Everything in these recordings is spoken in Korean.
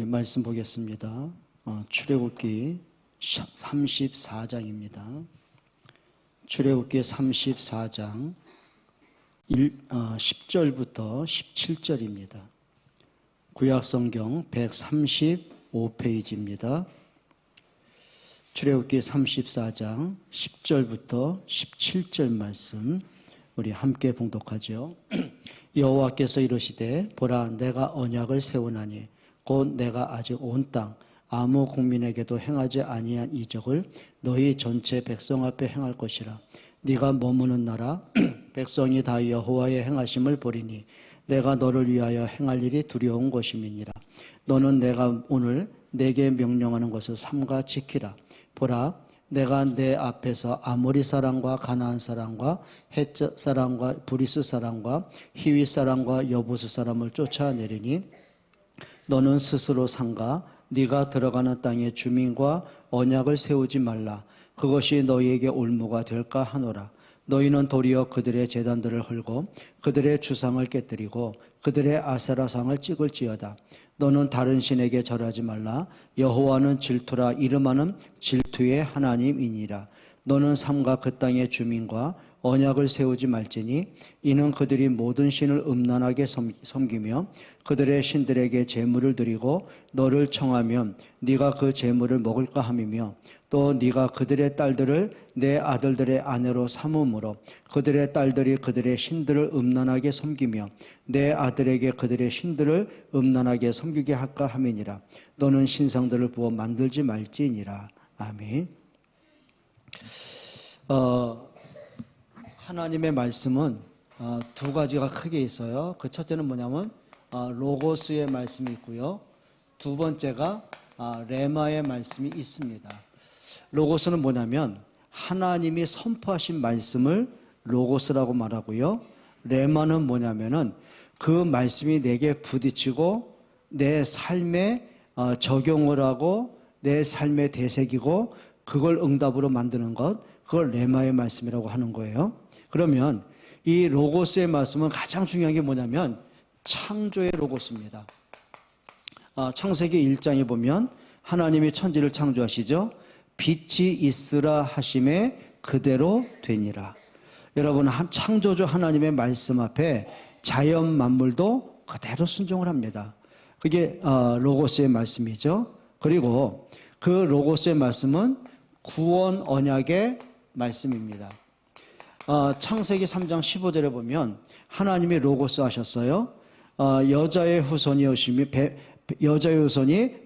말씀 보겠습니다. 출애굽기 34장입니다. 출애굽기 34장 10절부터 17절입니다. 구약성경 135페이지입니다. 출애굽기 34장 10절부터 17절 말씀 우리 함께 봉독하죠. 여호와께서 이르시되 보라 내가 언약을 세우나니 곧 내가 아직 온 땅 아무 국민에게도 행하지 아니한 이적을 너희 전체 백성 앞에 행할 것이라. 네가 머무는 나라 백성이 다 여호와의 행하심을 보리니 내가 너를 위하여 행할 일이 두려운 것임이니라. 너는 내가 오늘 내게 명령하는 것을 삼가 지키라. 보라 내가 내 앞에서 아모리 사람과 가나안 사람과 헷 사람과 브리스 사람과 히위 사람과 여부스 사람을 쫓아내리니 너는 스스로 삼가 네가 들어가는 땅의 주민과 언약을 세우지 말라. 그것이 너희에게 올무가 될까 하노라. 너희는 도리어 그들의 제단들을 헐고 그들의 주상을 깨뜨리고 그들의 아세라상을 찍을지어다. 너는 다른 신에게 절하지 말라. 여호와는 질투라. 이름하는 질투의 하나님이니라. 너는 삼가 그 땅의 주민과 언약을 세우지 말지니 이는 그들이 모든 신을 음란하게 섬기며 그들의 신들에게 제물을 드리고 너를 청하면 네가 그 제물을 먹을까 함이며 또 네가 그들의 딸들을 내 아들들의 아내로 삼음으로 그들의 딸들이 그들의 신들을 음란하게 섬기며 내 아들에게 그들의 신들을 음란하게 섬기게 할까 함이니라. 너는 신상들을 부어 만들지 말지니라. 아멘. 하나님의 말씀은 두 가지가 크게 있어요. 그 첫째는 뭐냐면 로고스의 말씀이 있고요. 두 번째가 레마의 말씀이 있습니다. 로고스는 뭐냐면 하나님이 선포하신 말씀을 로고스라고 말하고요. 레마는 뭐냐면은 그 말씀이 내게 부딪히고 내 삶에 적용을 하고 내 삶에 되새기고 그걸 응답으로 만드는 것, 그걸 레마의 말씀이라고 하는 거예요. 그러면 이 로고스의 말씀은 가장 중요한 게 뭐냐면 창조의 로고스입니다. 창세기 1장에 보면 하나님이 천지를 창조하시죠. 빛이 있으라 하심에 그대로 되니라. 여러분, 창조주 하나님의 말씀 앞에 자연 만물도 그대로 순종을 합니다. 그게 로고스의 말씀이죠. 그리고 그 로고스의 말씀은 구원 언약의 말씀입니다. 창세기 3장 15절에 보면 하나님이 로고스 하셨어요. 여자의 후손이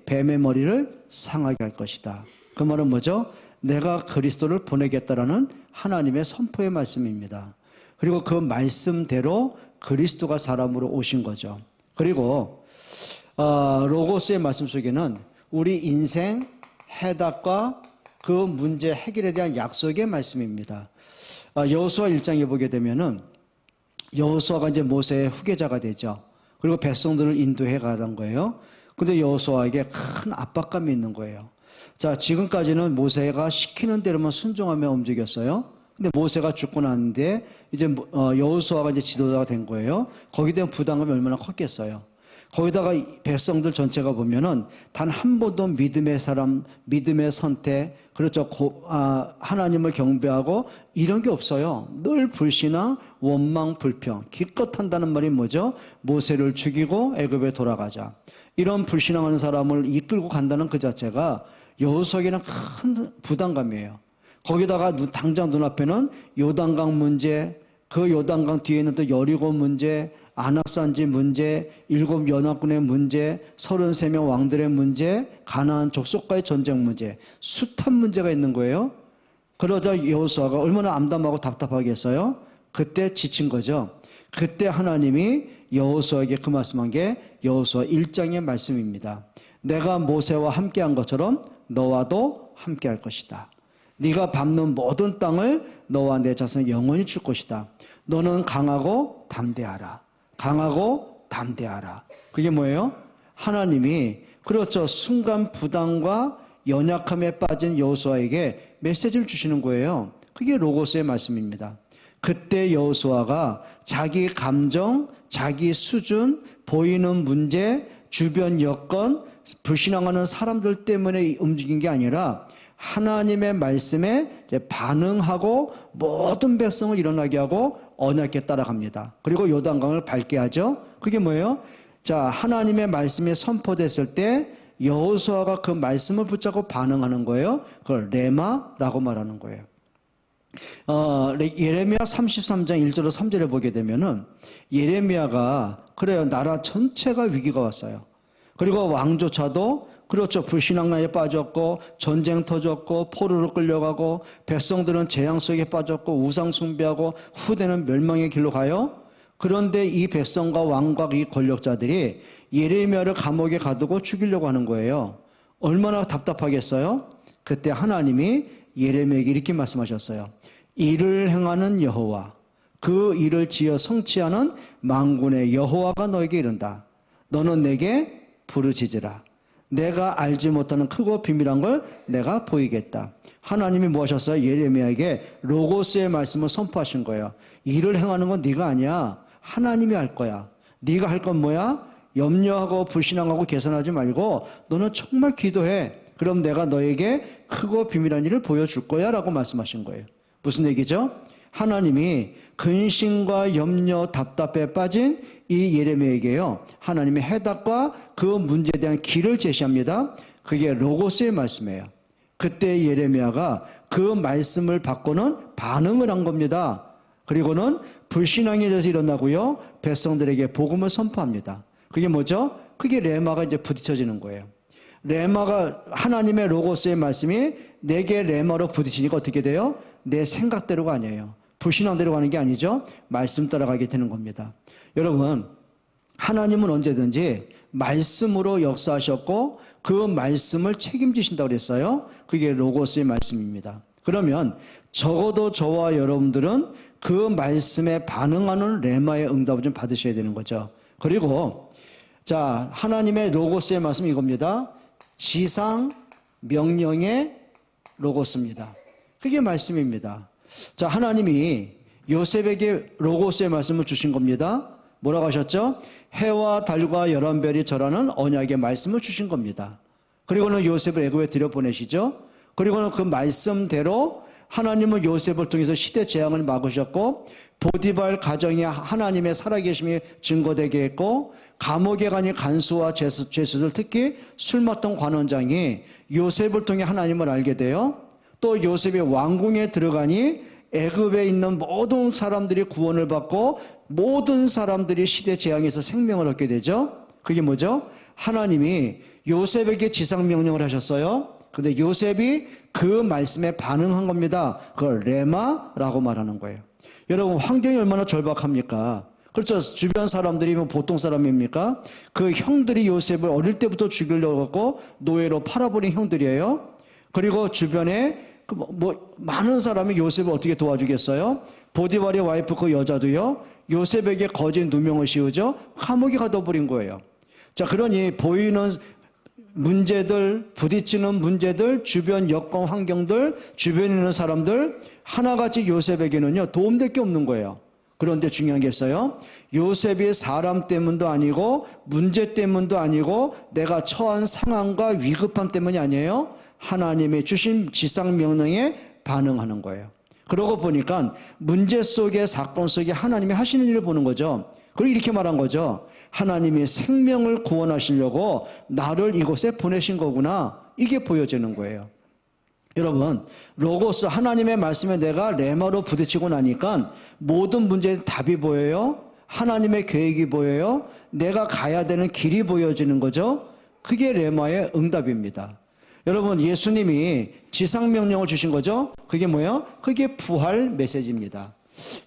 뱀의 머리를 상하게 할 것이다. 그 말은 뭐죠? 내가 그리스도를 보내겠다라는 하나님의 선포의 말씀입니다. 그리고 그 말씀대로 그리스도가 사람으로 오신 거죠. 그리고 로고스의 말씀 속에는 우리 인생 해답과 그 문제 해결에 대한 약속의 말씀입니다. 여호수아 1장에 보게 되면은 여호수아가 이제 모세의 후계자가 되죠. 그리고 백성들을 인도해 가는 거예요. 근데 여호수아에게 큰 압박감이 있는 거예요. 자, 지금까지는 모세가 시키는 대로만 순종하며 움직였어요. 근데 모세가 죽고 났는데 이제 여호수아가 이제 지도자가 된 거예요. 거기에 대한 부담감이 얼마나 컸겠어요. 거기다가 백성들 전체가 보면은 단 한 번도 믿음의 사람, 믿음의 선택, 그렇죠. 하나님을 경배하고 이런 게 없어요. 늘 불신앙, 원망, 불평. 기껏 한다는 말이 뭐죠? 모세를 죽이고 애굽에 돌아가자. 이런 불신앙하는 사람을 이끌고 간다는 그 자체가 여호수아에게는 큰 부담감이에요. 거기다가 당장 눈앞에는 요단강 문제, 그 요단강 뒤에는 또 여리고 문제, 안악산지 문제, 7 연합군의 문제, 33명 왕들의 문제, 가나안 족속과의 전쟁 문제, 숱한 문제가 있는 거예요. 그러자 여호수아가 얼마나 암담하고 답답하겠어요? 그때 지친 거죠. 그때 하나님이 여호수아에게 그 말씀한 게 여호수아 1장의 말씀입니다. 내가 모세와 함께한 것처럼 너와도 함께할 것이다. 네가 밟는 모든 땅을 너와 내 자손에 영원히 줄 것이다. 너는 강하고 담대하라. 강하고 담대하라. 그게 뭐예요? 하나님이 그렇죠. 순간 부담과 연약함에 빠진 여호수아에게 메시지를 주시는 거예요. 그게 로고스의 말씀입니다. 그때 여호수아가 자기 감정, 자기 수준, 보이는 문제, 주변 여건, 불신앙하는 사람들 때문에 움직인 게 아니라 하나님의 말씀에 반응하고 모든 백성을 일어나게 하고 언약에 따라갑니다. 그리고 요단강을 밟게 하죠. 그게 뭐예요? 자, 하나님의 말씀이 선포됐을 때 여호수아가 그 말씀을 붙잡고 반응하는 거예요. 그걸 레마라고 말하는 거예요. 예레미야 33장 1절로 3절에 보게 되면은 예레미야가 그래요. 나라 전체가 위기가 왔어요. 그리고 왕조차도 그렇죠. 불신앙에 빠졌고 전쟁 터졌고 포로로 끌려가고 백성들은 재앙 속에 빠졌고 우상 숭배하고 후대는 멸망의 길로 가요. 그런데 이 백성과 왕과 이 권력자들이 예레미야를 감옥에 가두고 죽이려고 하는 거예요. 얼마나 답답하겠어요? 그때 하나님이 예레미야에게 이렇게 말씀하셨어요. 일을 행하는 여호와, 그 일을 지어 성취하는 만군의 여호와가 너에게 이른다. 너는 내게 부르짖으라. 내가 알지 못하는 크고 비밀한 걸 내가 보이겠다. 하나님이 뭐 하셨어요? 예레미야에게 로고스의 말씀을 선포하신 거예요. 일을 행하는 건 네가 아니야. 하나님이 할 거야. 네가 할 건 뭐야? 염려하고 불신앙하고 계산하지 말고 너는 정말 기도해. 그럼 내가 너에게 크고 비밀한 일을 보여줄 거야 라고 말씀하신 거예요. 무슨 얘기죠? 하나님이 근심과 염려, 답답에 빠진 이 예레미야에게요, 하나님의 해답과 그 문제에 대한 길을 제시합니다. 그게 로고스의 말씀이에요. 그때 예레미야가 그 말씀을 받고는 반응을 한 겁니다. 그리고는 불신앙에 대해서 일어나고요, 백성들에게 복음을 선포합니다. 그게 뭐죠? 그게 레마가 이제 부딪혀지는 거예요. 레마가 하나님의 로고스의 말씀이 내게 레마로 부딪히니까 어떻게 돼요? 내 생각대로가 아니에요. 불신앙대로 가는 게 아니죠. 말씀 따라가게 되는 겁니다. 여러분, 하나님은 언제든지 말씀으로 역사하셨고 그 말씀을 책임지신다고 그랬어요. 그게 로고스의 말씀입니다. 그러면 적어도 저와 여러분들은 그 말씀에 반응하는 레마의 응답을 좀 받으셔야 되는 거죠. 그리고 자, 하나님의 로고스의 말씀이 이겁니다. 지상 명령의 로고스입니다. 그게 말씀입니다. 자, 하나님이 요셉에게 로고스의 말씀을 주신 겁니다. 뭐라고 하셨죠? 해와 달과 11별이 절하는 언약의 말씀을 주신 겁니다. 그리고는 요셉을 애굽에 들여보내시죠. 그리고는 그 말씀대로 하나님은 요셉을 통해서 시대 재앙을 막으셨고 보디발 가정에 하나님의 살아계심이 증거되게 했고 감옥에 가니 간수와 죄수들, 특히 술 맡던 관원장이 요셉을 통해 하나님을 알게 돼요. 또 요셉이 왕궁에 들어가니 애굽에 있는 모든 사람들이 구원을 받고 모든 사람들이 시대 재앙에서 생명을 얻게 되죠. 그게 뭐죠? 하나님이 요셉에게 지상명령을 하셨어요. 근데 요셉이 그 말씀에 반응한 겁니다. 그걸 레마라고 말하는 거예요. 여러분, 환경이 얼마나 절박합니까? 그렇죠. 주변 사람들이 보통 사람입니까? 그 형들이 요셉을 어릴 때부터 죽이려고 하고 노예로 팔아버린 형들이에요. 그리고 주변에 많은 사람이 요셉을 어떻게 도와주겠어요? 보디발의 와이프 그 여자도요, 요셉에게 거짓 누명을 씌우죠. 감옥에 가둬버린 거예요. 자, 그러니 보이는 문제들, 부딪히는 문제들, 주변 여건 환경들, 주변에 있는 사람들 하나같이 요셉에게는요 도움될 게 없는 거예요. 그런데 중요한 게 있어요. 요셉이 사람 때문도 아니고 문제 때문도 아니고 내가 처한 상황과 위급함 때문이 아니에요. 하나님의 주신 지상명령에 반응하는 거예요. 그러고 보니까 문제 속에, 사건 속에 하나님이 하시는 일을 보는 거죠. 그리고 이렇게 말한 거죠. 하나님이 생명을 구원하시려고 나를 이곳에 보내신 거구나. 이게 보여지는 거예요. 여러분, 로고스, 하나님의 말씀에 내가 레마로 부딪히고 나니까 모든 문제에 답이 보여요. 하나님의 계획이 보여요. 내가 가야 되는 길이 보여지는 거죠. 그게 레마의 응답입니다. 여러분, 예수님이 지상명령을 주신 거죠. 그게 뭐예요? 그게 부활 메시지입니다.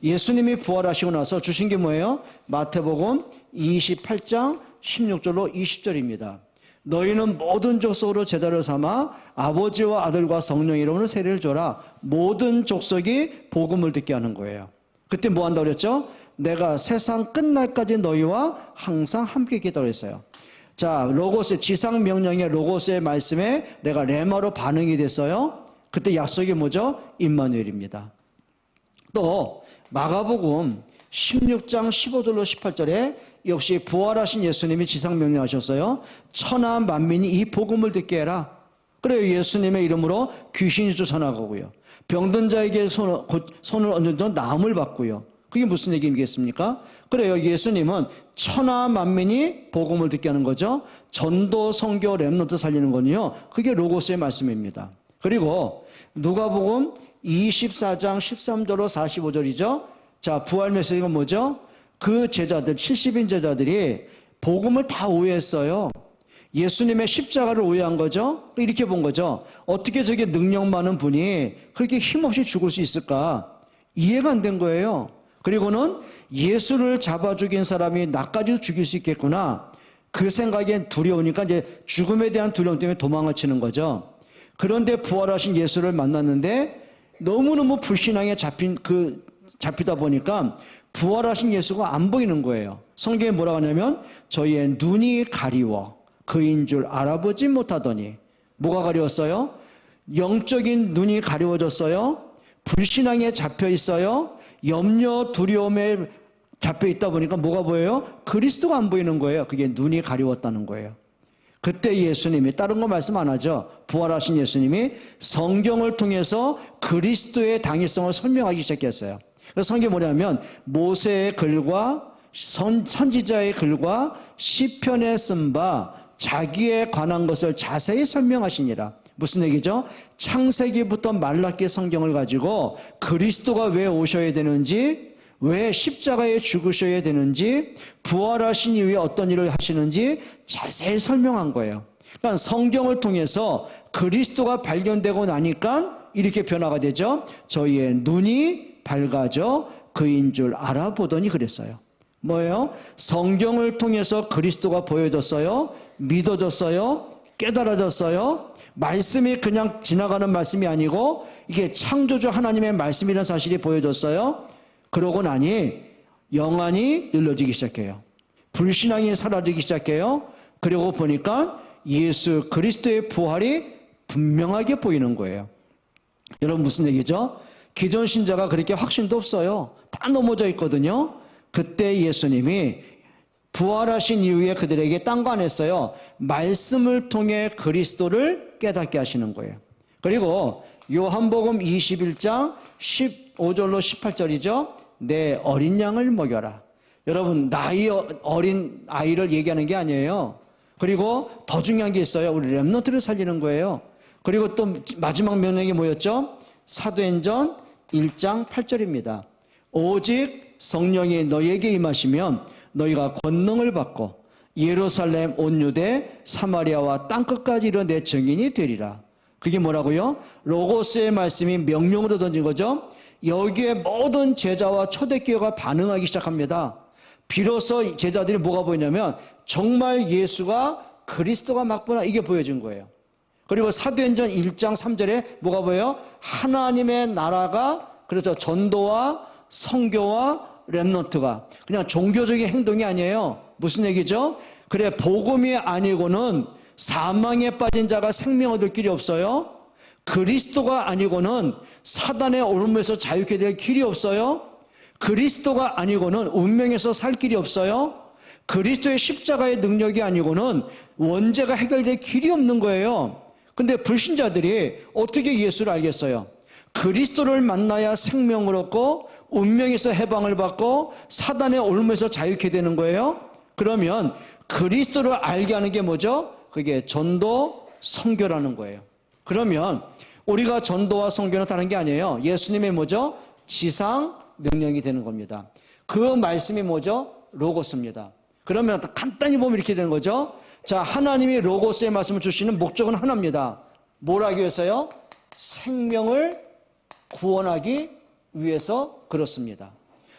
예수님이 부활하시고 나서 주신 게 뭐예요? 마태복음 28장 16절로 20절입니다. 너희는 모든 족속으로 제자를 삼아 아버지와 아들과 성령 이름으로 세례를 줘라. 모든 족속이 복음을 듣게 하는 거예요. 그때 뭐 한다고 그랬죠? 내가 세상 끝날까지 너희와 항상 함께 있겠다고 그랬어요. 자, 로고스, 지상명령의 로고스의 말씀에 내가 레마로 반응이 됐어요. 그때 약속이 뭐죠? 임마누엘입니다. 또 마가복음 16장 15절로 18절에 역시 부활하신 예수님이 지상 명령하셨어요. 천하 만민이 이 복음을 듣게 해라. 그래요. 예수님의 이름으로 귀신이 쫓아나가고요. 병든 자에게 손을 얹어서 나음을 받고요. 그게 무슨 얘기겠습니까? 그래요. 예수님은 천하 만민이 복음을 듣게 하는 거죠. 전도, 선교, 렘넌트 살리는 거는요. 그게 로고스의 말씀입니다. 그리고 누가복음 24장 13절로 45절이죠. 자, 부활 메시지가 뭐죠? 그 제자들, 70인 제자들이 복음을 다 오해했어요. 예수님의 십자가를 오해한 거죠. 이렇게 본 거죠. 어떻게 저게 능력 많은 분이 그렇게 힘없이 죽을 수 있을까? 이해가 안 된 거예요. 그리고는 예수를 잡아 죽인 사람이 나까지도 죽일 수 있겠구나. 그 생각에 두려우니까 이제 죽음에 대한 두려움 때문에 도망을 치는 거죠. 그런데 부활하신 예수를 만났는데 너무너무 불신앙에 잡히다 보니까 부활하신 예수가 안 보이는 거예요. 성경에 뭐라고 하냐면 저희의 눈이 가리워 그인 줄 알아보지 못하더니 뭐가 가리웠어요? 영적인 눈이 가리워졌어요. 불신앙에 잡혀 있어요. 염려, 두려움에 잡혀 있다 보니까 뭐가 보여요? 그리스도가 안 보이는 거예요. 그게 눈이 가리웠다는 거예요. 그때 예수님이 다른 거 말씀 안 하죠. 부활하신 예수님이 성경을 통해서 그리스도의 당위성을 설명하기 시작했어요. 그래서 성경이 뭐냐면 모세의 글과 선지자의 글과 시편에 쓴 바 자기에 관한 것을 자세히 설명하시니라. 무슨 얘기죠? 창세기부터 말라기 성경을 가지고 그리스도가 왜 오셔야 되는지, 왜 십자가에 죽으셔야 되는지, 부활하신 이후에 어떤 일을 하시는지 자세히 설명한 거예요. 그러니까 성경을 통해서 그리스도가 발견되고 나니까 이렇게 변화가 되죠. 저희의 눈이 밝아져 그인 줄 알아보더니 그랬어요. 뭐예요? 성경을 통해서 그리스도가 보여졌어요. 믿어졌어요. 깨달아졌어요. 말씀이 그냥 지나가는 말씀이 아니고 이게 창조주 하나님의 말씀이라는 사실이 보여졌어요. 그러고 나니 영안이 열려지기 시작해요. 불신앙이 사라지기 시작해요. 그러고 보니까 예수 그리스도의 부활이 분명하게 보이는 거예요. 여러분 무슨 얘기죠? 기존 신자가 그렇게 확신도 없어요. 다 넘어져 있거든요. 그때 예수님이 부활하신 이후에 그들에게 딴 거 안 했어요. 말씀을 통해 그리스도를 깨닫게 하시는 거예요. 그리고 요한복음 21장 15절로 18절이죠. 내 어린 양을 먹여라. 여러분 나이 어린 아이를 얘기하는 게 아니에요. 그리고 더 중요한 게 있어요. 우리 렘넌트를 살리는 거예요. 그리고 또 마지막 명령이 뭐였죠? 사도행전 1장 8절입니다. 오직 성령이 너희에게 임하시면 너희가 권능을 받고 예루살렘 온 유대 사마리아와 땅끝까지 이르러 내 증인이 되리라. 그게 뭐라고요? 로고스의 말씀이 명령으로 던진 거죠. 여기에 모든 제자와 초대교회가 반응하기 시작합니다. 비로소 제자들이 뭐가 보이냐면 정말 예수가 그리스도가 맞구나 이게 보여진 거예요. 그리고 사도행전 1장 3절에 뭐가 보여요? 하나님의 나라가 그렇죠. 전도와 선교와 렘넌트가 그냥 종교적인 행동이 아니에요. 무슨 얘기죠? 그래 복음이 아니고는 사망에 빠진 자가 생명 얻을 길이 없어요. 그리스도가 아니고는 사단의 올무에서 자유케 될 길이 없어요. 그리스도가 아니고는 운명에서 살 길이 없어요. 그리스도의 십자가의 능력이 아니고는 원죄가 해결될 길이 없는 거예요. 근데 불신자들이 어떻게 예수를 알겠어요? 그리스도를 만나야 생명을 얻고 운명에서 해방을 받고 사단의 올무에서 자유케 되는 거예요. 그러면 그리스도를 알게 하는 게 뭐죠? 그게 전도, 선교라는 거예요. 그러면 우리가 전도와 선교는 다른 게 아니에요. 예수님의 뭐죠? 지상 명령이 되는 겁니다. 그 말씀이 뭐죠? 로고스입니다. 그러면 간단히 보면 이렇게 되는 거죠. 자, 하나님이 로고스의 말씀을 주시는 목적은 하나입니다. 뭘 하기 위해서요? 생명을 구원하기 위해서 그렇습니다.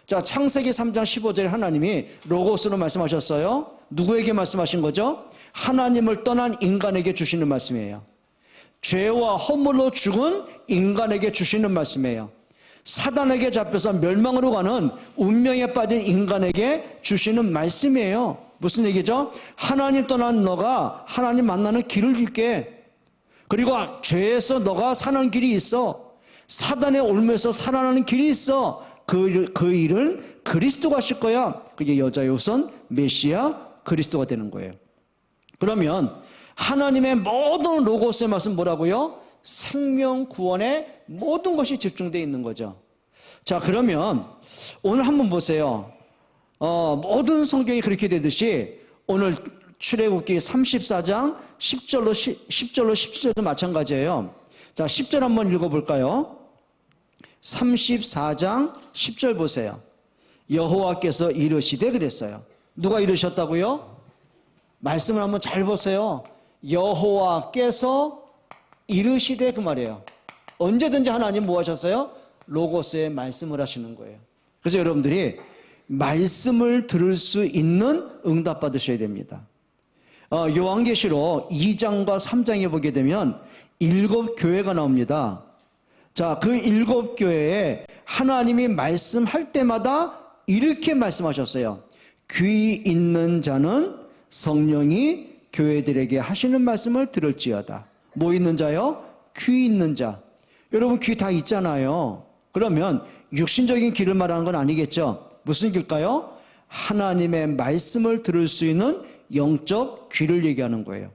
자, 창세기 3장 15절에 하나님이 로고스로 말씀하셨어요. 누구에게 말씀하신 거죠? 하나님을 떠난 인간에게 주시는 말씀이에요. 죄와 허물로 죽은 인간에게 주시는 말씀이에요. 사단에게 잡혀서 멸망으로 가는 운명에 빠진 인간에게 주시는 말씀이에요. 무슨 얘기죠? 하나님 떠난 너가 하나님 만나는 길을 줄게. 그리고 죄에서 너가 사는 길이 있어. 사단의 올무에서 살아나는 길이 있어. 그 일을 그리스도가 하실 거야. 그게 여자의 우선 메시아 그리스도가 되는 거예요. 그러면 하나님의 모든 로고스의 말씀 뭐라고요? 생명 구원의 모든 것이 집중되어 있는 거죠. 자, 그러면 오늘 한번 보세요. 모든 성경이 그렇게 되듯이 오늘 출애굽기 34장 10절로 17절도 마찬가지예요. 자, 10절 한번 읽어볼까요? 34장 10절 보세요. 여호와께서 이르시되 그랬어요. 누가 이르셨다고요? 말씀을 한번 잘 보세요. 여호와께서 이르시되 그 말이에요. 언제든지 하나님 뭐 하셨어요? 로고스의 말씀을 하시는 거예요. 그래서 여러분들이 말씀을 들을 수 있는 응답 받으셔야 됩니다. 요한계시록 2장과 3장에 보게 되면 7교회가 나옵니다. 자, 그 7교회에 하나님이 말씀할 때마다 이렇게 말씀하셨어요. 귀 있는 자는 성령이 교회들에게 하시는 말씀을 들을지어다. 뭐 있는 자요? 귀 있는 자. 여러분 귀 다 있잖아요. 그러면 육신적인 귀를 말하는 건 아니겠죠? 무슨 귀일까요? 하나님의 말씀을 들을 수 있는 영적 귀를 얘기하는 거예요.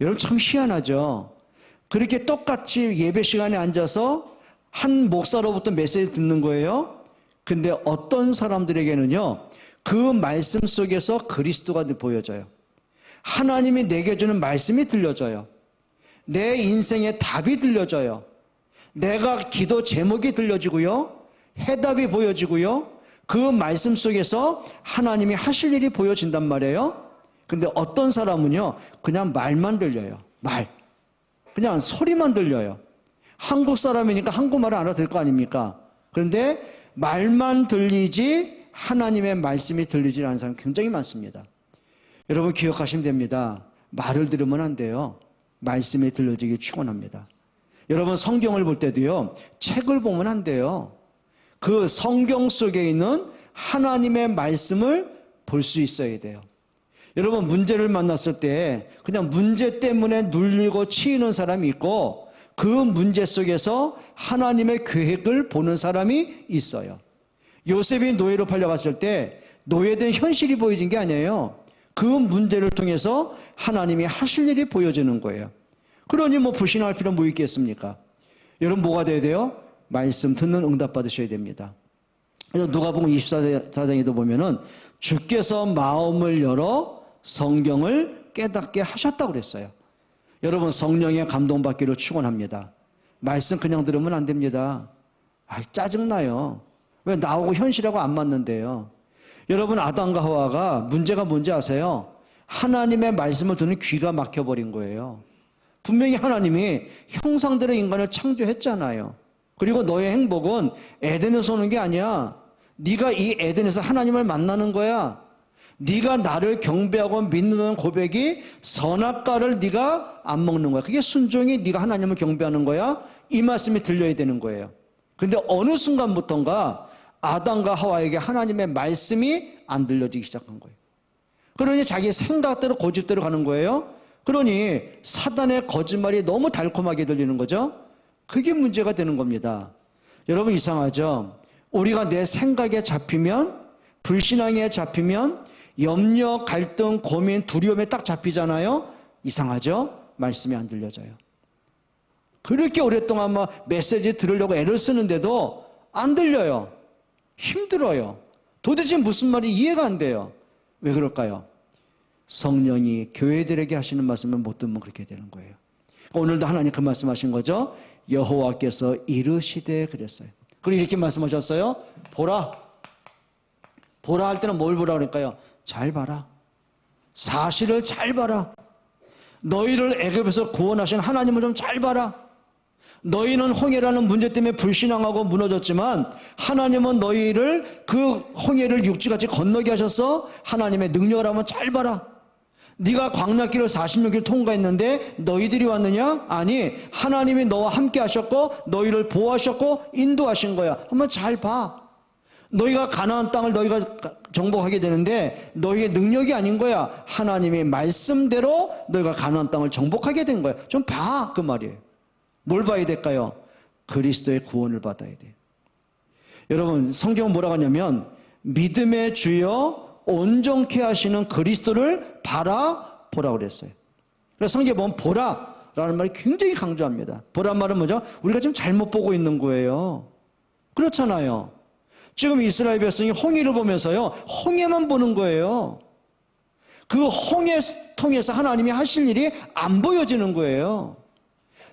여러분 참 희한하죠? 그렇게 똑같이 예배 시간에 앉아서 한 목사로부터 메시지 듣는 거예요. 근데 어떤 사람들에게는요, 그 말씀 속에서 그리스도가 보여져요. 하나님이 내게 주는 말씀이 들려져요. 내 인생의 답이 들려져요. 내가 기도 제목이 들려지고요. 해답이 보여지고요. 그 말씀 속에서 하나님이 하실 일이 보여진단 말이에요. 근데 어떤 사람은요, 그냥 말만 들려요. 말. 그냥 소리만 들려요. 한국 사람이니까 한국말을 알아들 거 아닙니까? 그런데 말만 들리지 하나님의 말씀이 들리지 않는 사람 굉장히 많습니다. 여러분 기억하시면 됩니다. 말을 들으면 안 돼요. 말씀이 들려지기 축원합니다. 여러분 성경을 볼 때도요, 책을 보면 안 돼요. 그 성경 속에 있는 하나님의 말씀을 볼 수 있어야 돼요. 여러분 문제를 만났을 때 그냥 문제 때문에 눌리고 치이는 사람이 있고, 그 문제 속에서 하나님의 계획을 보는 사람이 있어요. 요셉이 노예로 팔려갔을 때 노예된 현실이 보여진 게 아니에요. 그 문제를 통해서 하나님이 하실 일이 보여지는 거예요. 그러니 뭐 불신할 필요 뭐 있겠습니까? 여러분 뭐가 돼야 돼요? 말씀 듣는 응답 받으셔야 됩니다. 그래서 누가복음 24장에도 보면은 주께서 마음을 열어 성경을 깨닫게 하셨다고 그랬어요. 여러분 성령의 감동받기를 축원합니다. 말씀 그냥 들으면 안 됩니다. 짜증나요. 왜 나하고 현실하고 안 맞는데요. 여러분 아담과 하와가 문제가 뭔지 아세요? 하나님의 말씀을 듣는 귀가 막혀버린 거예요. 분명히 하나님이 형상대로 인간을 창조했잖아요. 그리고 너의 행복은 에덴에서 오는 게 아니야. 네가 이 에덴에서 하나님을 만나는 거야. 네가 나를 경배하고 믿는 고백이 선악과를 네가 안 먹는 거야. 그게 순종이 네가 하나님을 경배하는 거야. 이 말씀이 들려야 되는 거예요. 근데 어느 순간부터인가 아담과 하와에게 하나님의 말씀이 안 들려지기 시작한 거예요. 그러니 자기 생각대로 고집대로 가는 거예요. 그러니 사단의 거짓말이 너무 달콤하게 들리는 거죠. 그게 문제가 되는 겁니다. 여러분 이상하죠? 우리가 내 생각에 잡히면, 불신앙에 잡히면, 염려, 갈등, 고민, 두려움에 딱 잡히잖아요. 이상하죠? 말씀이 안 들려져요. 그렇게 오랫동안 막 메시지 들으려고 애를 쓰는데도 안 들려요. 힘들어요. 도대체 무슨 말이 이해가 안 돼요. 왜 그럴까요? 성령이 교회들에게 하시는 말씀을 못 듣면 그렇게 되는 거예요. 오늘도 하나님 그 말씀하신 거죠. 여호와께서 이르시되 그랬어요. 그리고 이렇게 말씀하셨어요. 보라. 보라 할 때는 뭘 보라 그럴까요? 잘 봐라. 사실을 잘 봐라. 너희를 애굽에서 구원하신 하나님을 좀 잘 봐라. 너희는 홍해라는 문제 때문에 불신앙하고 무너졌지만 하나님은 너희를 그 홍해를 육지같이 건너게 하셔서 하나님의 능력을 한번 잘 봐라. 네가 광야길을 46일 통과했는데 너희들이 왔느냐? 아니, 하나님이 너와 함께 하셨고 너희를 보호하셨고 인도하신 거야. 한번 잘 봐. 너희가 가나안 땅을 너희가 정복하게 되는데 너희의 능력이 아닌 거야. 하나님의 말씀대로 너희가 가나안 땅을 정복하게 된 거야. 좀 봐, 그 말이에요. 뭘 봐야 될까요? 그리스도의 구원을 받아야 돼요. 여러분 성경은 뭐라고 하냐면 믿음의 주여 온전케 하시는 그리스도를 바라보라고 그랬어요. 그래서 성경에 보면 보라라는 말이 굉장히 강조합니다. 보라는 말은 뭐죠? 우리가 지금 잘못 보고 있는 거예요. 그렇잖아요. 지금 이스라엘 백성이 홍해를 보면서요, 홍해만 보는 거예요. 그 홍해 통해서 하나님이 하실 일이 안 보여지는 거예요.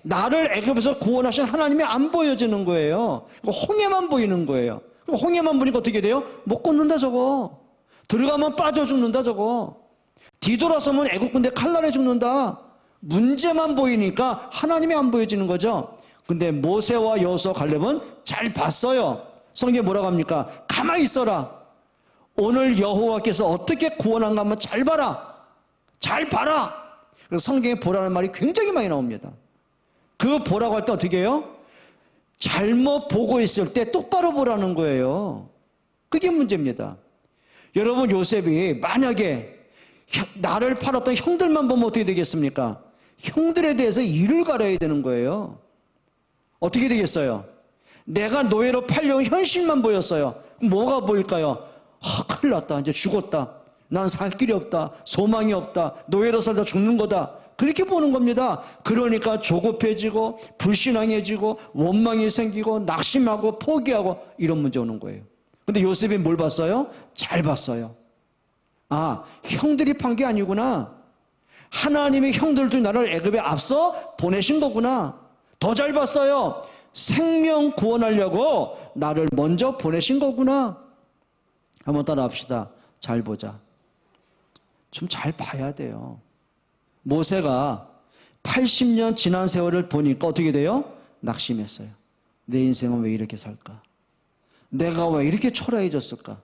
나를 애굽에서 구원하신 하나님이 안 보여지는 거예요. 홍해만 보이는 거예요. 홍해만 보니까 어떻게 돼요? 못 걷는다 저거. 들어가면 빠져 죽는다 저거. 뒤돌아서면 애국 군대 칼날에 죽는다. 문제만 보이니까 하나님이 안 보여지는 거죠. 근데 모세와 여호수아 갈렙은 잘 봤어요. 성경에 뭐라고 합니까? 가만히 있어라. 오늘 여호와께서 어떻게 구원한가 한번 잘 봐라. 잘 봐라. 그래서 성경에 보라는 말이 굉장히 많이 나옵니다. 그 보라고 할 때 어떻게 해요? 잘못 보고 있을 때 똑바로 보라는 거예요. 그게 문제입니다. 여러분 요셉이 만약에 나를 팔았던 형들만 보면 어떻게 되겠습니까? 형들에 대해서 이를 가려야 되는 거예요. 어떻게 되겠어요? 내가 노예로 팔려온 현실만 보였어요. 뭐가 보일까요? 큰일 났다. 이제 죽었다. 난 살 길이 없다. 소망이 없다. 노예로 살다 죽는 거다. 그렇게 보는 겁니다. 그러니까 조급해지고 불신앙해지고 원망이 생기고 낙심하고 포기하고 이런 문제 오는 거예요. 근데 요셉이 뭘 봤어요? 잘 봤어요. 아, 형들이 판 게 아니구나. 하나님의 형들도 나를 애굽에 앞서 보내신 거구나. 더 잘 봤어요. 생명 구원하려고 나를 먼저 보내신 거구나. 한번 따라 합시다. 잘 보자. 좀 잘 봐야 돼요. 모세가 80년 지난 세월을 보니까 어떻게 돼요? 낙심했어요. 내 인생은 왜 이렇게 살까? 내가 왜 이렇게 초라해졌을까?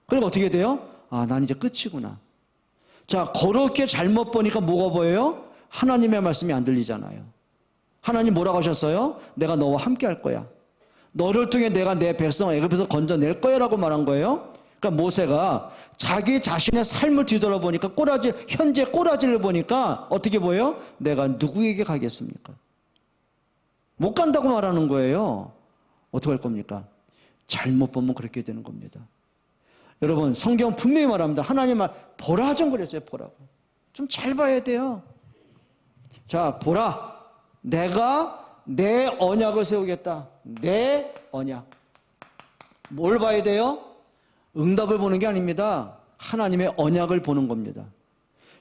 그리고 어떻게 돼요? 아, 난 이제 끝이구나. 자, 그렇게 잘못 보니까 뭐가 보여요? 하나님의 말씀이 안 들리잖아요. 하나님 뭐라고 하셨어요? 내가 너와 함께 할 거야. 너를 통해 내가 내 백성을 애굽에서 건져낼 거야 라고 말한 거예요. 그러니까 모세가 자기 자신의 삶을 뒤돌아보니까 현재 꼬라지를 보니까 어떻게 보여요? 내가 누구에게 가겠습니까? 못 간다고 말하는 거예요. 어떻게 할 겁니까? 잘못 보면 그렇게 되는 겁니다. 여러분 성경은 분명히 말합니다. 하나님 말 보라 좀 그랬어요. 보라고. 좀 잘 봐야 돼요. 자, 보라. 내가 내 언약을 세우겠다. 내 언약. 뭘 봐야 돼요? 응답을 보는 게 아닙니다. 하나님의 언약을 보는 겁니다.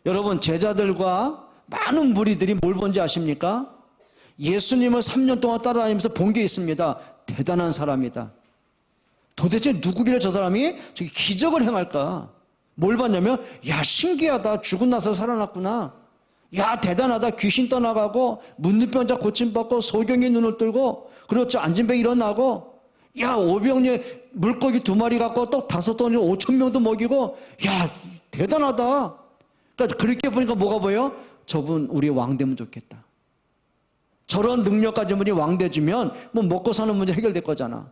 여러분 제자들과 많은 무리들이 뭘 본지 아십니까? 예수님을 3년 동안 따라다니면서 본 게 있습니다. 대단한 사람이다. 도대체 누구길래 저 사람이 저기 기적을 행할까? 뭘 봤냐면 야 신기하다. 죽은 나서 살아났구나. 야 대단하다. 귀신 떠나가고 문둥병자 고침받고 소경이 눈을 뜨고 그렇죠. 안진뱅이 일어나고 야 오병이어 물고기 2마리 갖고 또 5돈이 5,000명도 먹이고 야 대단하다. 그러니까 그렇게 보니까 뭐가 보여? 저분 우리 왕 되면 좋겠다. 저런 능력 가진 분이 왕 돼주면 뭐 먹고 사는 문제 해결될 거잖아.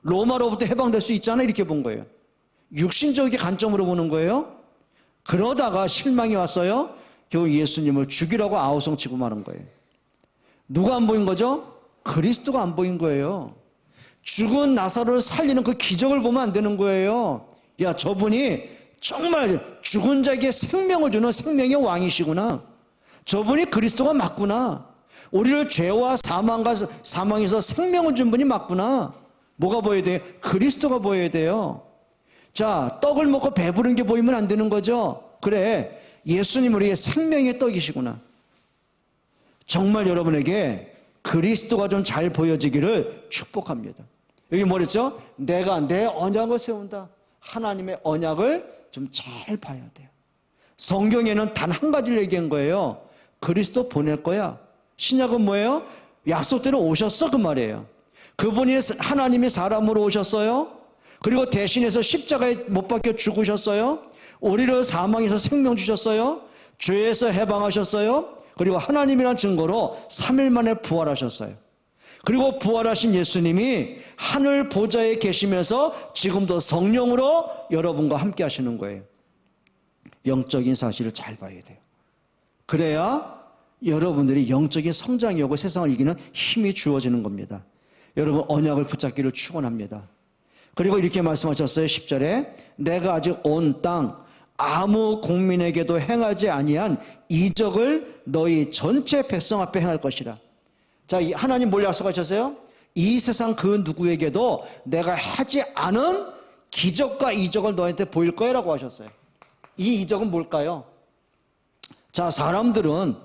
로마로부터 해방될 수 있잖아. 이렇게 본 거예요. 육신적인 관점으로 보는 거예요. 그러다가 실망이 왔어요. 결국 예수님을 죽이라고 아우성치고 마는 거예요. 누가 안 보인 거죠? 그리스도가 안 보인 거예요. 죽은 나사로를 살리는 그 기적을 보면 안 되는 거예요. 야 저분이 정말 죽은 자에게 생명을 주는 생명의 왕이시구나. 저분이 그리스도가 맞구나. 우리를 죄와 사망에서 생명을 준 분이 맞구나. 뭐가 보여야 돼요? 그리스도가 보여야 돼요. 자, 떡을 먹고 배부른 게 보이면 안 되는 거죠. 그래, 예수님 우리의 생명의 떡이시구나. 정말 여러분에게 그리스도가 좀 잘 보여지기를 축복합니다. 여기 뭐랬죠? 내가 내 언약을 세운다. 하나님의 언약을 좀 잘 봐야 돼요. 성경에는 단 한 가지를 얘기한 거예요. 그리스도 보낼 거야. 신약은 뭐예요? 약속대로 오셨어 그 말이에요. 그분이 하나님의 사람으로 오셨어요. 그리고 대신해서 십자가에 못 박혀 죽으셨어요. 우리를 사망에서 생명 주셨어요. 죄에서 해방하셨어요. 그리고 하나님이라는 증거로 3일 만에 부활하셨어요. 그리고 부활하신 예수님이 하늘 보좌에 계시면서 지금도 성령으로 여러분과 함께 하시는 거예요. 영적인 사실을 잘 봐야 돼요. 그래야 여러분들이 영적인 성장이 오고 세상을 이기는 힘이 주어지는 겁니다. 여러분 언약을 붙잡기를 축원합니다. 그리고 이렇게 말씀하셨어요. 10절에 내가 아직 온 땅 아무 국민에게도 행하지 아니한 이적을 너희 전체 백성 앞에 행할 것이라. 자, 하나님 뭘 약속하셨어요? 이 세상 그 누구에게도 내가 하지 않은 기적과 이적을 너희한테 보일 거야 라고 하셨어요. 이 이적은 뭘까요? 자, 사람들은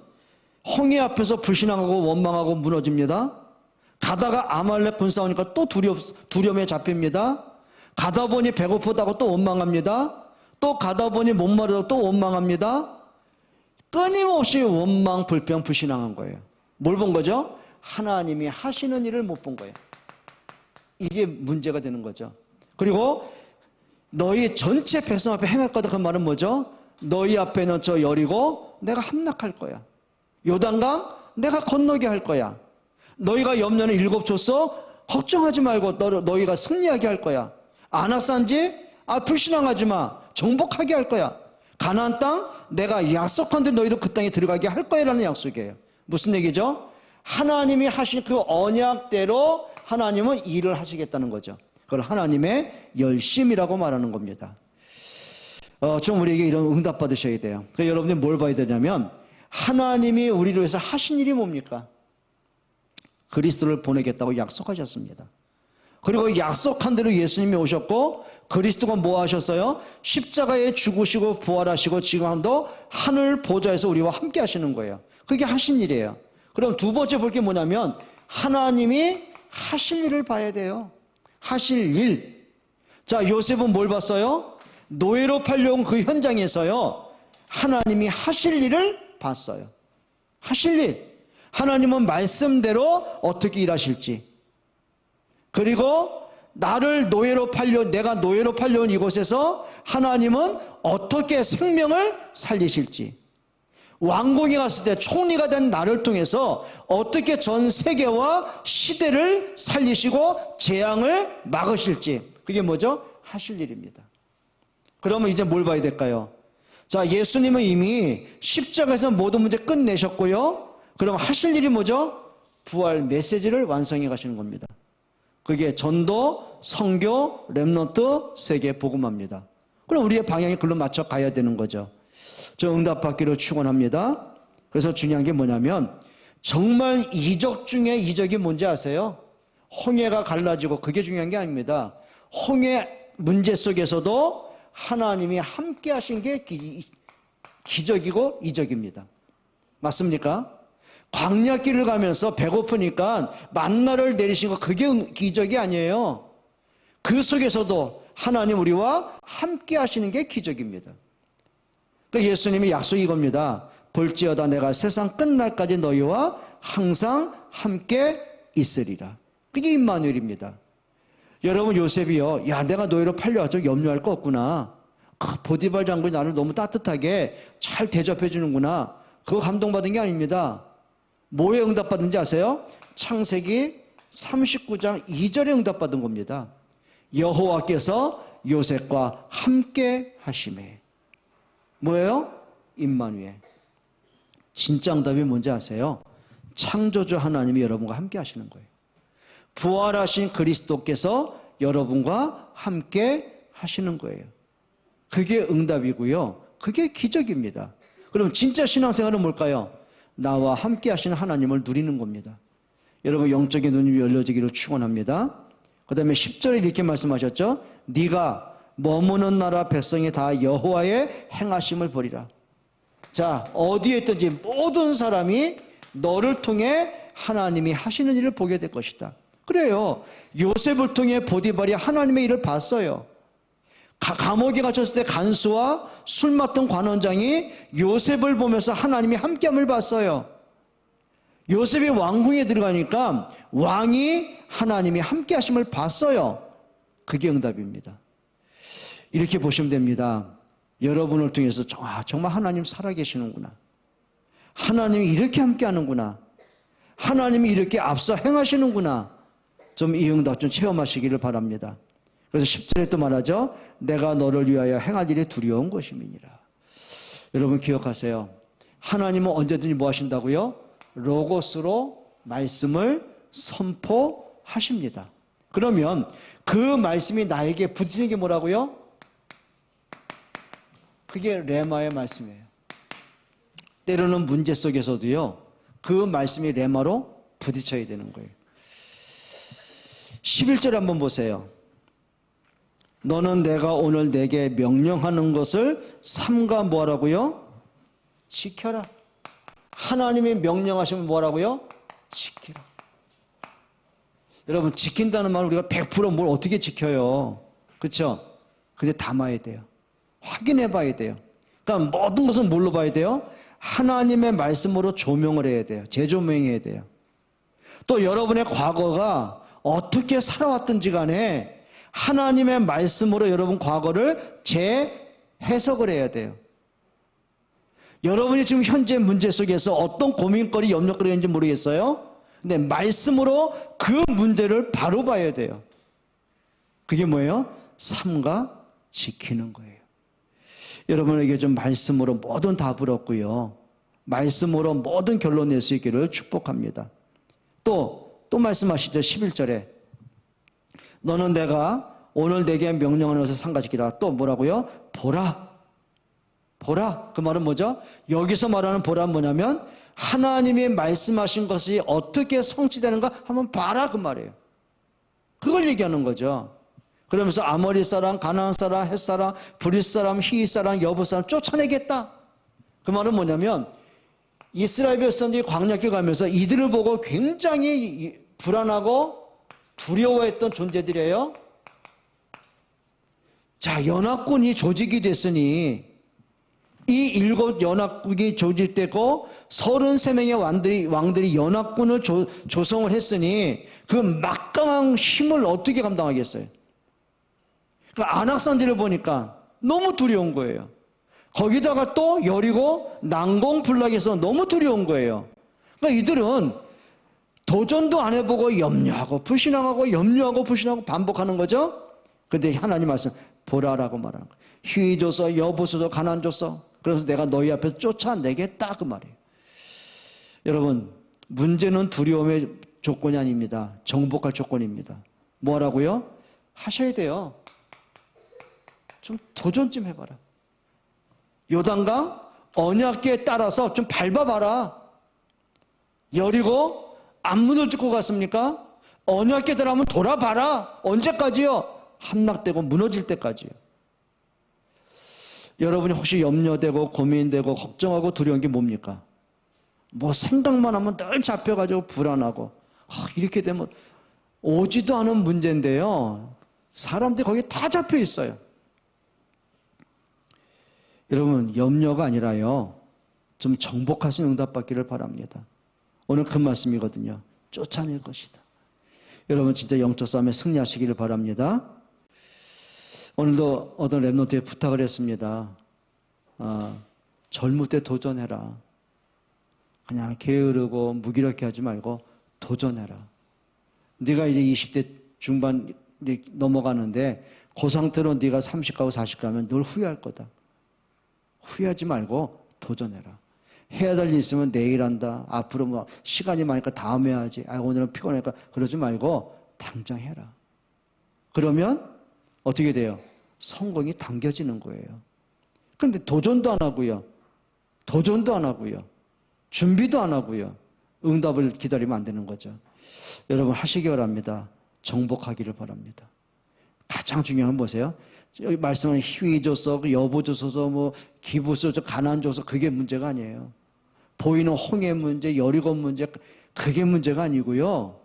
홍해 앞에서 불신앙하고 원망하고 무너집니다. 가다가 아말렉 군사 오니까 또 두려움에 잡힙니다. 가다 보니 배고프다고 또 원망합니다. 또 가다 보니 목마르다고 또 원망합니다. 끊임없이 원망, 불평, 불신앙한 거예요. 뭘 본 거죠? 하나님이 하시는 일을 못 본 거예요. 이게 문제가 되는 거죠. 그리고 너희 전체 백성 앞에 행할 거다. 그 말은 뭐죠? 너희 앞에는 저 여리고 내가 함락할 거야. 요단강 내가 건너게 할 거야. 너희가 염려는 7 줬어? 걱정하지 말고 너희가 승리하게 할 거야. 아낙산지? 불신앙하지 마. 정복하게 할 거야. 가나안 땅 내가 약속한 대로 너희도 그 땅에 들어가게 할 거야라는 약속이에요. 무슨 얘기죠? 하나님이 하신 그 언약대로 하나님은 일을 하시겠다는 거죠. 그걸 하나님의 열심이라고 말하는 겁니다. 좀 우리에게 이런 응답 받으셔야 돼요. 그러니까 여러분이 뭘 봐야 되냐면 하나님이 우리를 위해서 하신 일이 뭡니까? 그리스도를 보내겠다고 약속하셨습니다. 그리고 약속한 대로 예수님이 오셨고 그리스도가 뭐 하셨어요? 십자가에 죽으시고 부활하시고 지금도 하늘 보좌에서 우리와 함께 하시는 거예요. 그게 하신 일이에요. 그럼 두 번째 볼 게 뭐냐면 하나님이 하실 일을 봐야 돼요. 하실 일. 자, 요셉은 뭘 봤어요? 노예로 팔려온 그 현장에서요 하나님이 하실 일을 봤어요. 하실 일. 하나님은 말씀대로 어떻게 일하실지, 그리고 내가 노예로 팔려온 이곳에서 하나님은 어떻게 생명을 살리실지, 왕궁에 갔을 때 총리가 된 나를 통해서 어떻게 전 세계와 시대를 살리시고 재앙을 막으실지, 그게 뭐죠? 하실 일입니다. 그러면 이제 뭘 봐야 될까요? 자, 예수님은 이미 십자가에서 모든 문제 끝내셨고요. 그럼 하실 일이 뭐죠? 부활 메시지를 완성해 가시는 겁니다. 그게 전도, 선교, 렘넌트, 세계 복음화입니다. 그럼 우리의 방향이 글로 맞춰 가야 되는 거죠. 저 응답받기로 축원합니다. 그래서 중요한 게 뭐냐면 정말 이적 중에 이적이 뭔지 아세요? 홍해가 갈라지고 그게 중요한 게 아닙니다. 홍해 문제 속에서도 하나님이 함께 하신 게 기적이고 이적입니다. 맞습니까? 광야길을 가면서 배고프니까 만나를 내리신 거 그게 기적이 아니에요. 그 속에서도 하나님 우리와 함께 하시는 게 기적입니다. 그러니까 예수님이 약속이 이겁니다. 볼지어다 내가 세상 끝날까지 너희와 항상 함께 있으리라. 그게 임마누엘입니다. 여러분 요셉이요, 야 내가 너희로 팔려가지고 염려할 거 없구나. 보디발 장군이 나를 너무 따뜻하게 잘 대접해 주는구나. 그거 감동받은 게 아닙니다. 뭐에 응답받은지 아세요? 창세기 39장 2절에 응답받은 겁니다. 여호와께서 요셉과 함께 하심에. 뭐예요? 임마누엘. 진짜 응답이 뭔지 아세요? 창조주 하나님이 여러분과 함께 하시는 거예요. 부활하신 그리스도께서 여러분과 함께 하시는 거예요. 그게 응답이고요. 그게 기적입니다. 그럼 진짜 신앙생활은 뭘까요? 나와 함께 하시는 하나님을 누리는 겁니다. 여러분 영적인 눈이 열려지기를 축원합니다. 그 다음에 10절에 이렇게 말씀하셨죠. 네가 머무는 나라 백성이 다 여호와의 행하심을 보리라. 자, 어디에 있든지 모든 사람이 너를 통해 하나님이 하시는 일을 보게 될 것이다. 그래요. 요셉을 통해 보디발이 하나님의 일을 봤어요. 감옥에 갇혔을 때 간수와 술 맡던 관원장이 요셉을 보면서 하나님이 함께함을 봤어요. 요셉이 왕궁에 들어가니까 왕이 하나님이 함께하심을 봤어요. 그게 응답입니다. 이렇게 보시면 됩니다. 여러분을 통해서 정말 하나님 살아계시는구나. 하나님이 이렇게 함께하는구나. 하나님이 이렇게 앞서 행하시는구나. 좀 이 응답 좀 체험하시기를 바랍니다. 그래서 10절에 또 말하죠. 내가 너를 위하여 행할 일이 두려운 것임이니라. 여러분 기억하세요. 하나님은 언제든지 뭐 하신다고요? 로고스로 말씀을 선포하십니다. 그러면 그 말씀이 나에게 부딪히는 게 뭐라고요? 그게 레마의 말씀이에요. 때로는 문제 속에서도요, 그 말씀이 레마로 부딪혀야 되는 거예요. 11절 한번 보세요. 너는 내가 오늘 내게 명령하는 것을 삼가 뭐하라고요? 지켜라. 하나님이 명령하시면 뭐하라고요? 지키라. 여러분, 지킨다는 말은 우리가 100% 뭘 어떻게 지켜요? 그렇죠? 근데 담아야 돼요. 확인해 봐야 돼요. 그러니까 모든 것은 뭘로 봐야 돼요? 하나님의 말씀으로 조명을 해야 돼요. 재조명해야 돼요. 또 여러분의 과거가 어떻게 살아왔든지 간에 하나님의 말씀으로 여러분 과거를 재해석을 해야 돼요. 여러분이 지금 현재 문제 속에서 어떤 고민거리, 염려거리가 있는지 모르겠어요? 근데 말씀으로 그 문제를 바로 봐야 돼요. 그게 뭐예요? 삼가 지키는 거예요. 여러분에게 좀 말씀으로 모든 답을 얻고요, 말씀으로 모든 결론 낼 수 있기를 축복합니다. 또 말씀하시죠. 11절에 너는 내가 오늘 내게 명령하는 것을 삼가 지키라. 또 뭐라고요? 보라. 그 말은 뭐죠? 여기서 말하는 보라는 뭐냐면 하나님이 말씀하신 것이 어떻게 성취되는가 한번 봐라 그 말이에요. 그걸 얘기하는 거죠. 그러면서 아모리 사람, 가나안 사람, 헷 사람, 브릿 사람, 히윗 사람, 여부 사람 쫓아내겠다. 그 말은 뭐냐면 이스라엘 백성들이 광야길 가면서 이들을 보고 굉장히 불안하고 두려워했던 존재들이에요. 자, 연합군이 조직이 됐으니 이 7 연합군이 조직되고 33명의 왕들이 연합군을 조성을 했으니 그 막강한 힘을 어떻게 감당하겠어요? 그 안악산지를 보니까 너무 두려운 거예요. 거기다가 또 여리고 난공불락해서 너무 두려운 거예요. 그러니까 이들은 도전도 안 해보고 염려하고 불신하고 반복하는 거죠. 근데 하나님 말씀 보라라고 말하는 거예요. 희위 줘서 여부 줘서 가난 줘서 그래서 내가 너희 앞에서 쫓아내겠다 그 말이에요. 여러분, 문제는 두려움의 조건이 아닙니다. 정복할 조건입니다. 뭐라고요? 하셔야 돼요. 좀 도전 좀 해봐라. 요단강 언약궤에 따라서 좀 밟아봐라. 여리고 앞문을 뚫고 갔습니까? 언약궤 따라 한번 돌아봐라. 언제까지요? 함락되고 무너질 때까지요. 여러분이 혹시 염려되고 고민되고 걱정하고 두려운 게 뭡니까? 뭐 생각만 하면 늘 잡혀가지고 불안하고 이렇게 되면 오지도 않은 문제인데요. 사람들이 거기에 다 잡혀 있어요. 여러분, 염려가 아니라요, 좀 정복할 수 있는 응답받기를 바랍니다. 오늘 그 말씀이거든요. 쫓아낼 것이다. 여러분 진짜 영적 싸움에 승리하시기를 바랍니다. 오늘도 어떤 랩노트에 부탁을 했습니다. 젊을 때 도전해라. 그냥 게으르고 무기력해 하지 말고 도전해라. 네가 이제 20대 중반 넘어가는데 그 상태로 네가 30 가고 40 가면 늘 후회할 거다. 후회하지 말고 도전해라. 해야 될 일 있으면 내일 한다. 앞으로 뭐 시간이 많으니까 다음에 해야지. 오늘은 피곤하니까 그러지 말고 당장 해라. 그러면 어떻게 돼요? 성공이 당겨지는 거예요. 그런데 도전도 안 하고요. 준비도 안 하고요. 응답을 기다리면 안 되는 거죠. 여러분 하시기 바랍니다. 정복하기를 바랍니다. 가장 중요한 건 뭐세요? 여기 말씀은 희위 줘서 여부 줘서 뭐 기부 줘서 가난 줘서 그게 문제가 아니에요. 보이는 홍해 문제, 여리고 문제 그게 문제가 아니고요.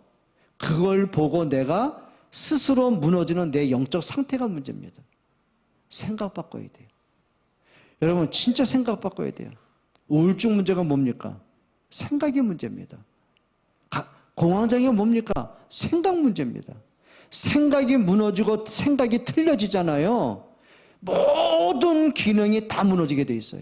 그걸 보고 내가 스스로 무너지는 내 영적 상태가 문제입니다. 생각 바꿔야 돼요. 여러분 진짜 생각 바꿔야 돼요. 우울증 문제가 뭡니까? 생각이 문제입니다. 공황장애가 뭡니까? 생각 문제입니다. 생각이 무너지고 생각이 틀려지잖아요. 모든 기능이 다 무너지게 돼 있어요.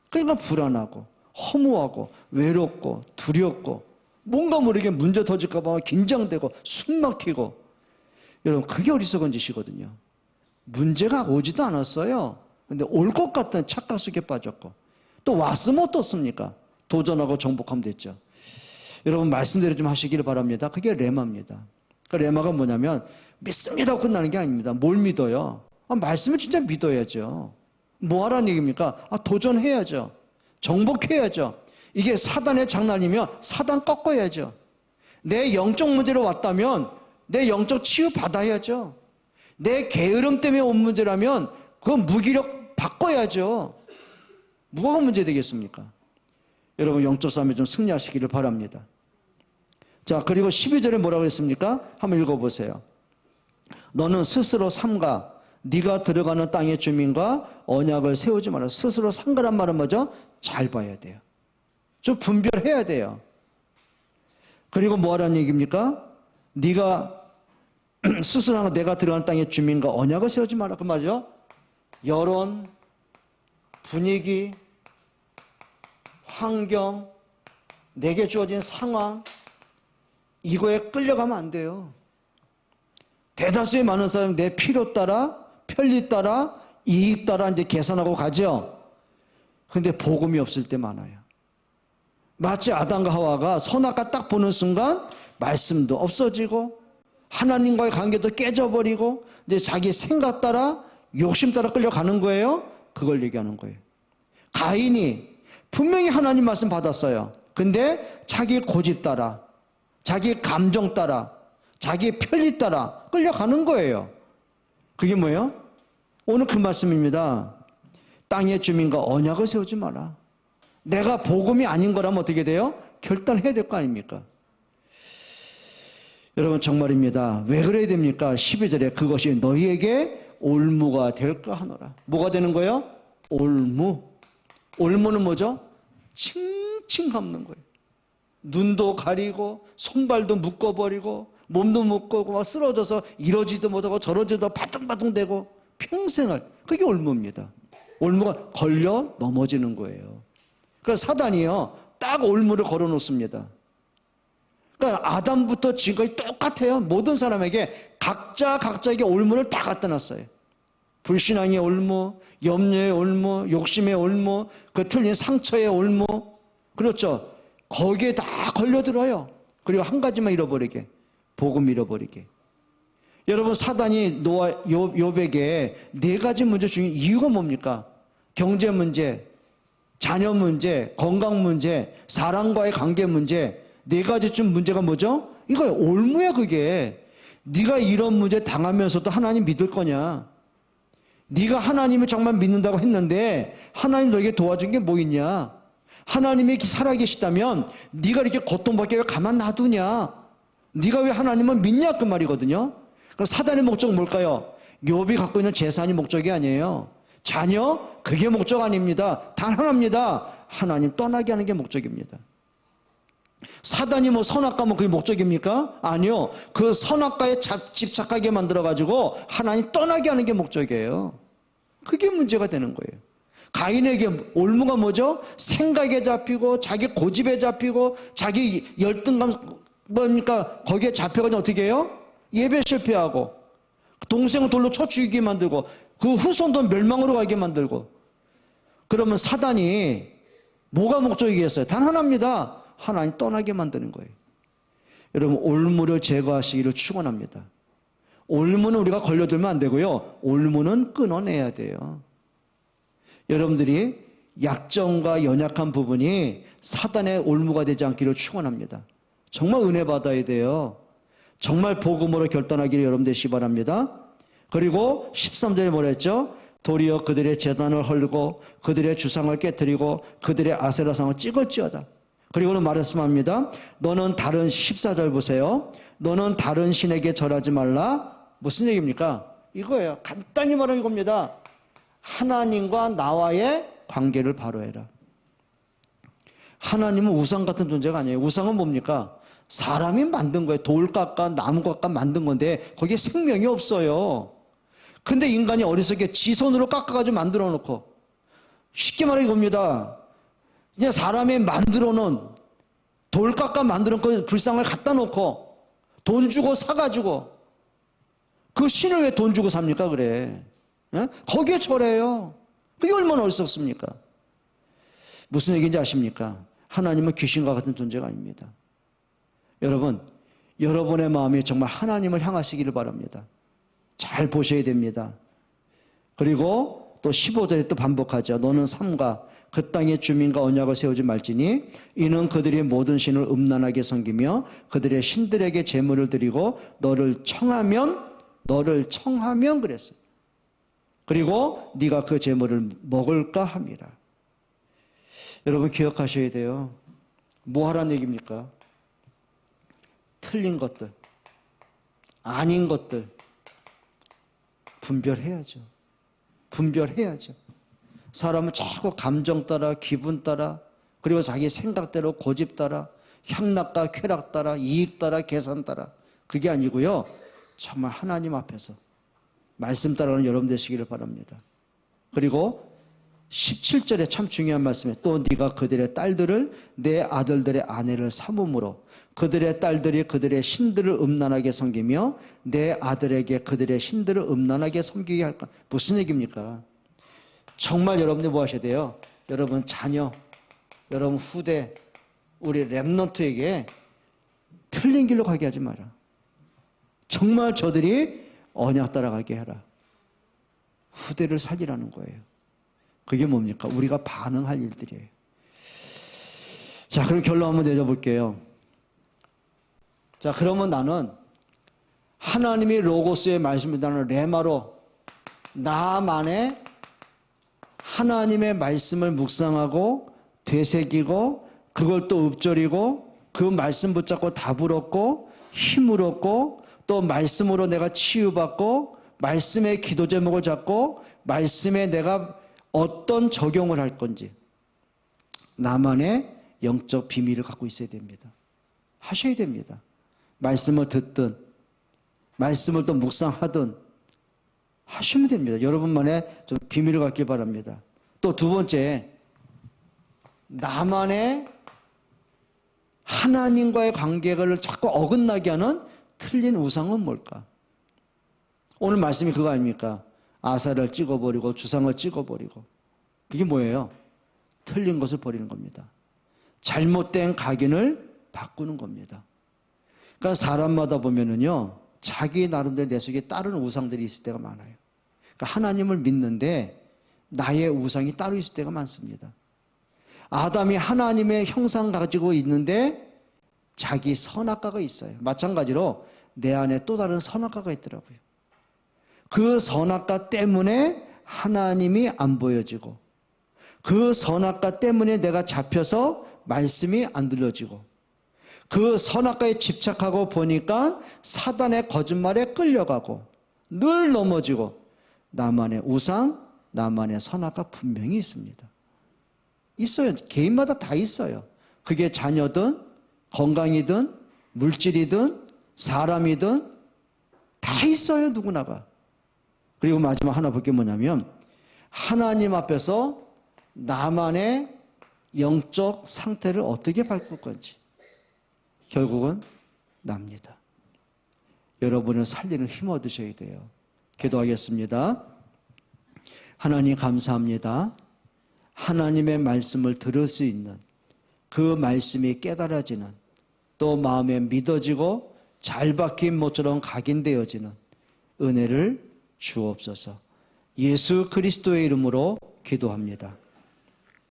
그러니까 불안하고 허무하고 외롭고 두렵고 뭔가 모르게 문제 터질까 봐 긴장되고 숨 막히고. 여러분 그게 어리석은 짓이거든요. 문제가 오지도 않았어요. 근데 올 것 같은 착각 속에 빠졌고 또 왔으면 어떻습니까? 도전하고 정복하면 됐죠. 여러분 말씀대로 좀 하시기를 바랍니다. 그게 레마입니다. 그 레마가 뭐냐면 믿습니다 끝나는 게 아닙니다. 뭘 믿어요? 말씀을 진짜 믿어야죠. 뭐 하라는 얘기입니까? 도전해야죠. 정복해야죠. 이게 사단의 장난이면 사단 꺾어야죠. 내 영적 문제로 왔다면 내 영적 치유 받아야죠. 내 게으름 때문에 온 문제라면 그 무기력 바꿔야죠. 뭐가 문제 되겠습니까? 여러분 영적 싸움에 좀 승리하시기를 바랍니다. 자, 그리고 12절에 뭐라고 했습니까? 한번 읽어보세요. 너는 스스로 삼가 네가 들어가는 땅의 주민과 언약을 세우지 마라. 스스로 삼가란 말은 뭐죠? 잘 봐야 돼요. 좀 분별해야 돼요. 그리고 뭐 하라는 얘기입니까? 네가 스스로 내가 들어가는 땅의 주민과 언약을 세우지 마라. 그 말이죠. 여론, 분위기, 환경, 내게 주어진 상황, 이거에 끌려가면 안 돼요. 대다수의 많은 사람이 내 필요 따라, 편리 따라, 이익 따라 이제 계산하고 가죠. 근데 복음이 없을 때 많아요. 마치 아담과 하와가 선악과 딱 보는 순간 말씀도 없어지고 하나님과의 관계도 깨져버리고 이제 자기 생각 따라 욕심 따라 끌려가는 거예요. 그걸 얘기하는 거예요. 가인이 분명히 하나님 말씀 받았어요. 근데 자기 고집 따라, 자기 감정 따라, 자기 편리 따라 끌려가는 거예요. 그게 뭐예요? 오늘 그 말씀입니다. 땅의 주민과 언약을 세우지 마라. 내가 복음이 아닌 거라면 어떻게 돼요? 결단해야 될 거 아닙니까? 여러분 정말입니다. 왜 그래야 됩니까? 12절에 그것이 너희에게 올무가 될까 하노라. 뭐가 되는 거예요? 올무. 올무는 뭐죠? 칭칭 감는 거예요. 눈도 가리고 손발도 묶어버리고 몸도 묶고 막 쓰러져서 이러지도 못하고 저러지도 바둥바둥대고 평생을. 그게 올무입니다. 올무가 걸려 넘어지는 거예요. 그러니까 사단이요 딱 올무를 걸어놓습니다. 그러니까 아담부터 지금까지 똑같아요. 모든 사람에게 각자에게 올무를 다 갖다 놨어요. 불신앙의 올무, 염려의 올무, 욕심의 올무, 그 틀린 상처의 올무. 그렇죠. 거기에 다 걸려들어요. 그리고 한 가지만 잃어버리게. 복음 잃어버리게. 여러분 사단이 노아 욥에게 네 가지 문제 중에 이유가 뭡니까? 경제 문제, 자녀 문제, 건강 문제, 사랑과의 관계 문제, 네 가지 중 문제가 뭐죠? 이거 올무야 그게. 네가 이런 문제 당하면서도 하나님 믿을 거냐? 네가 하나님을 정말 믿는다고 했는데 하나님 너에게 도와준 게 뭐 있냐? 하나님이 살아계시다면 네가 이렇게 고통받게 왜 가만 놔두냐? 네가 왜 하나님을 믿냐? 그 말이거든요. 그럼 사단의 목적은 뭘까요? 욥이 갖고 있는 재산이 목적이 아니에요. 자녀? 그게 목적 아닙니다. 단 하나입니다. 하나님 떠나게 하는 게 목적입니다. 사단이 뭐 선악과 뭐 그게 목적입니까? 아니요. 그 선악과에 집착하게 만들어가지고 하나님 떠나게 하는 게 목적이에요. 그게 문제가 되는 거예요. 가인에게 올무가 뭐죠? 생각에 잡히고 자기 고집에 잡히고 자기 열등감 뭡니까? 거기에 잡혀가지고 어떻게 해요? 예배 실패하고 동생을 돌로 쳐 죽이게 만들고 그 후손도 멸망으로 가게 만들고. 그러면 사단이 뭐가 목적이겠어요? 단 하나입니다. 하나님 떠나게 만드는 거예요. 여러분 올무를 제거하시기를 축원합니다. 올무는 우리가 걸려들면 안 되고요. 올무는 끊어내야 돼요. 여러분들이 약점과 연약한 부분이 사단의 올무가 되지 않기를 축원합니다. 정말 은혜 받아야 돼요. 정말 복음으로 결단하기를 여러분 되시기 바랍니다. 그리고 13절에 뭐라 했죠? 도리어 그들의 제단을 헐고 그들의 주상을 깨뜨리고 그들의 아세라상을 찍을지어다. 그리고는 말씀합니다. 너는 다른 14절 보세요. 너는 다른 신에게 절하지 말라. 무슨 얘기입니까? 이거예요. 간단히 말하는 겁니다. 하나님과 나와의 관계를 바로 해라. 하나님은 우상 같은 존재가 아니에요. 우상은 뭡니까? 사람이 만든 거예요. 돌깎아 나무깎아 만든 건데 거기에 생명이 없어요. 근데 인간이 어리석게 지 손으로 깎아가지고 만들어 놓고, 쉽게 말해 이겁니다. 그냥 사람이 만들어 놓은 돌깎아 만들어 놓고 불상을 갖다 놓고 돈 주고 사가지고 그 신을 왜 돈 주고 삽니까? 그래. 예? 거기에 절해요. 그게 얼마나 어리석습니까? 무슨 얘기인지 아십니까? 하나님은 귀신과 같은 존재가 아닙니다. 여러분 여러분의 마음이 정말 하나님을 향하시기를 바랍니다. 잘 보셔야 됩니다. 그리고 또 15절에 또 반복하죠. 너는 삼가 그 땅의 주민과 언약을 세우지 말지니 이는 그들이 모든 신을 음란하게 섬기며 그들의 신들에게 제물을 드리고 너를 청하면 그랬어요. 그리고 네가 그 제물을 먹을까 함이라. 여러분 기억하셔야 돼요. 뭐 하라는 얘기입니까? 틀린 것들, 아닌 것들 분별해야죠. 사람은 자꾸 감정 따라, 기분 따라, 그리고 자기 생각대로, 고집 따라, 향락과 쾌락 따라, 이익 따라, 계산 따라, 그게 아니고요. 정말 하나님 앞에서 말씀 따라가는 여러분 되시기를 바랍니다. 그리고 17절에 참 중요한 말씀이에요. 또 네가 그들의 딸들을 내 아들들의 아내를 삼음으로 그들의 딸들이 그들의 신들을 음란하게 섬기며 내 아들에게 그들의 신들을 음란하게 섬기게 할까? 무슨 얘기입니까? 정말 여러분들 뭐 하셔야 돼요? 여러분 자녀, 여러분 후대, 우리 렘넌트에게 틀린 길로 가게 하지 마라. 정말 저들이 언약 따라가게 해라. 후대를 살리라는 거예요. 그게 뭡니까? 우리가 반응할 일들이에요. 자, 그럼 결론 한번 내려볼게요. 자, 그러면 나는 하나님이 로고스의 말씀을 나는 레마로 나만의 하나님의 말씀을 묵상하고 되새기고 그걸 또 읊조리고 그 말씀 붙잡고 답을 얻고 힘을 얻고 또 말씀으로 내가 치유받고 말씀의 기도 제목을 잡고 말씀에 내가 어떤 적용을 할 건지 나만의 영적 비밀을 갖고 있어야 됩니다. 하셔야 됩니다. 말씀을 듣든 말씀을 또 묵상하든 하시면 됩니다. 여러분만의 좀 비밀을 갖길 바랍니다. 또 두 번째, 나만의 하나님과의 관계를 자꾸 어긋나게 하는 틀린 우상은 뭘까? 오늘 말씀이 그거 아닙니까? 아사를 찍어버리고 주상을 찍어버리고. 그게 뭐예요? 틀린 것을 버리는 겁니다. 잘못된 각인을 바꾸는 겁니다. 그러니까 사람마다 보면은요, 자기 나름대로 내 속에 다른 우상들이 있을 때가 많아요. 그러니까 하나님을 믿는데 나의 우상이 따로 있을 때가 많습니다. 아담이 하나님의 형상 가지고 있는데 자기 선악과가 있어요. 마찬가지로 내 안에 또 다른 선악과가 있더라고요. 그 선악과 때문에 하나님이 안 보여지고 그 선악과 때문에 내가 잡혀서 말씀이 안 들려지고 그 선악과에 집착하고 보니까 사단의 거짓말에 끌려가고 늘 넘어지고 나만의 우상, 나만의 선악과 분명히 있습니다. 있어요. 개인마다 다 있어요. 그게 자녀든 건강이든 물질이든 사람이든 다 있어요. 누구나가. 그리고 마지막 하나 볼 게 뭐냐면 하나님 앞에서 나만의 영적 상태를 어떻게 바꿀 건지 결국은 납니다. 여러분을 살리는 힘을 얻으셔야 돼요. 기도하겠습니다. 하나님 감사합니다. 하나님의 말씀을 들을 수 있는 그 말씀이 깨달아지는 또 마음에 믿어지고 잘 박힌 못처럼 각인되어지는 은혜를 주옵소서. 예수 그리스도의 이름으로 기도합니다.